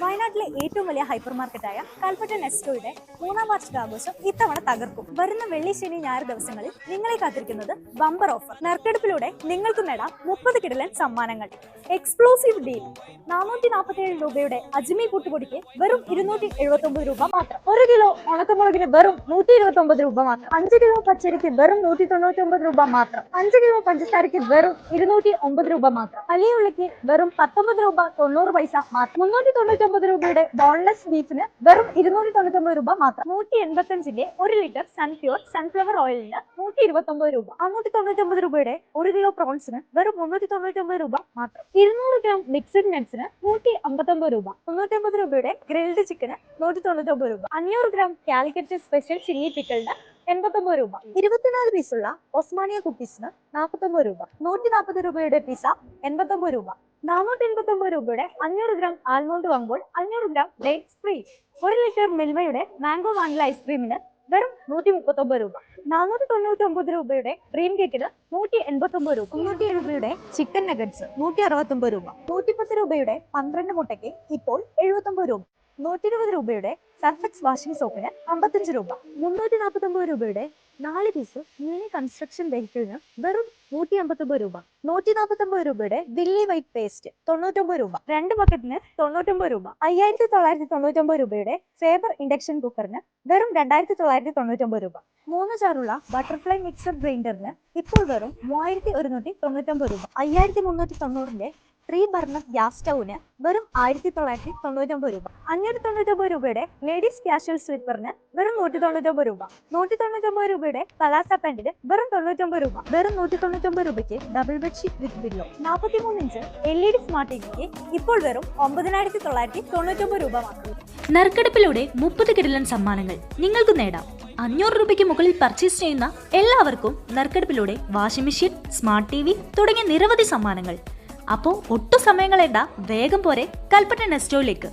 വയനാട്ടിലെ ഏറ്റവും വലിയ ഹൈപ്പർ മാർക്കറ്റായ കൽപ്പറ്റ നെസ്റ്റോയുടെ 3ാം വാർഷികാഘോഷം ഇത്തവണ തകർക്കും. വരുന്ന വെള്ളി, ശനി, ഞായർ ദിവസങ്ങളിൽ നിങ്ങളെ കാത്തിരിക്കുന്നത് ബമ്പർ ഓഫർ. നറുക്കെടുപ്പിലൂടെ നിങ്ങൾക്ക് നേടാം 30 കിടിലൻ സമ്മാനങ്ങൾ. എക്സ്ക്ലൂസീവ് ഡീൽ 447 രൂപയുടെ അജ്മി കൂട്ടുപൊടിക്ക് വെറും 279 രൂപ മാത്രം. 1 കിലോ ഉണക്കമുളകിന് വെറും 129 രൂപ മാത്രം. 5 കിലോ പച്ചരിക്ക് വെറും 199 രൂപ മാത്രം. 5 കിലോ പഞ്ചസാരക്ക് വെറും 209 രൂപ മാത്രം. വലിയ ഉള്ളിക്ക് വെറും 19 രൂപ 90 പൈസ മാത്രം. 399 രൂപയുടെ ബോൺലെസ് ബീഫിന് വെറും 299 രൂപ മാത്രം. 185ന്റെ 1 ലിറ്റർ സൺപ്യൂർ സൺഫ്ലവർ ഓയിലിന് 129 രൂപ. 599 രൂപയുടെ 1 കിലോ പ്രോൺസിന് വെറും 399 രൂപ മാത്രം. 200 ഗ്രാം മിക്സഡ് നട്ട്സിന് 159 രൂപ. 350 രൂപയുടെ ഗ്രിൽഡ് ചിക്കന് 199 രൂപ. 500 ഗ്രാം കാലിക്കറ്റ് സ്പെഷ്യൽ ചില്ലി പിക്കിളിന് 89 രൂപ. 24 പീസുള്ള ഒസ്മാനിയ കുക്കീസിന് 49 രൂപ. 140 രൂപയുടെ പിസ 89 രൂപ. 489 രൂപയുടെ 500 ഗ്രാം ആൽമോണ്ട് വാങ്ങുമ്പോൾ 500 ഗ്രാം ഡേറ്റ്സ് ഫ്രീ. 1 ലിറ്റർ മിൽമയുടെ മാംഗോ വാനില ഐസ്ക്രീമിന് വെറും 139 രൂപ. 499 രൂപയുടെ ഡ്രീം കേക്കിന് 189 രൂപ. 307 രൂപയുടെ ചിക്കൻ നഗറ്റ്സ് 169 രൂപ. 110 രൂപയുടെ 12 മുട്ടയ്ക്ക് ഇപ്പോൾ 79 രൂപ. 120 രൂപയുടെ സർഫെക്സ് വാഷിംഗ് സോപ്പിന് 55 രൂപ. 349 രൂപയുടെ 4 പീസ് മിനി കൺസ്ട്രക്ഷൻ വെഹിക്കിളിന് വെറും 159 രൂപ. 149 രൂപയുടെ ദില്ലി വൈറ്റ് പേസ്റ്റ് 99 രൂപ. 2 ബക്കറ്റിന് 99 രൂപ. 5999 രൂപയുടെ ഫേബർ ഇൻഡക്ഷൻ കുക്കറിന് വെറും 2999 രൂപ. 3 ജാറുള്ള ബട്ടർഫ്ലൈ മിക്സർ ഗ്രൈൻഡറിന് ഇപ്പോൾ വെറും 3199 രൂപ. 5390ന്റെ 3 ബർണർ ഗ്യാസ് സ്റ്റൗവിന് വെറും 1999 രൂപ. 599 രൂപയുടെ ലേഡീസ് കാഷ്വൽ സ്ലിപ്പറിന് വെറും 199 രൂപ. 199 രൂപയുടെ പലാസ പാന്റിന് വെറും 99 രൂപ. വെറും 199 രൂപയ്ക്ക് double bedsheet with pillow. 43 inch LED smart ടിവിക്ക് ഇപ്പോൾ വെറും 9999 രൂപ മാത്രം. നറുക്കെടുപ്പിലൂടെ 30 കിടിലൻ സമ്മാനങ്ങൾ നിങ്ങൾക്ക് നേടാം. 500 രൂപയ്ക്ക് മുകളിൽ പർച്ചേസ് ചെയ്യുന്ന എല്ലാവർക്കും നറുക്കെടുപ്പിലൂടെ വാഷിംഗ് മെഷീൻ, സ്മാർട്ട് TV തുടങ്ങിയ നിരവധി സമ്മാനങ്ങൾ. അപ്പോൾ ഒട്ടും സമയം കളയണ്ട, വേഗം പോരെ കൽപ്പറ്റ നെസ്റ്റോയിലേക്ക്.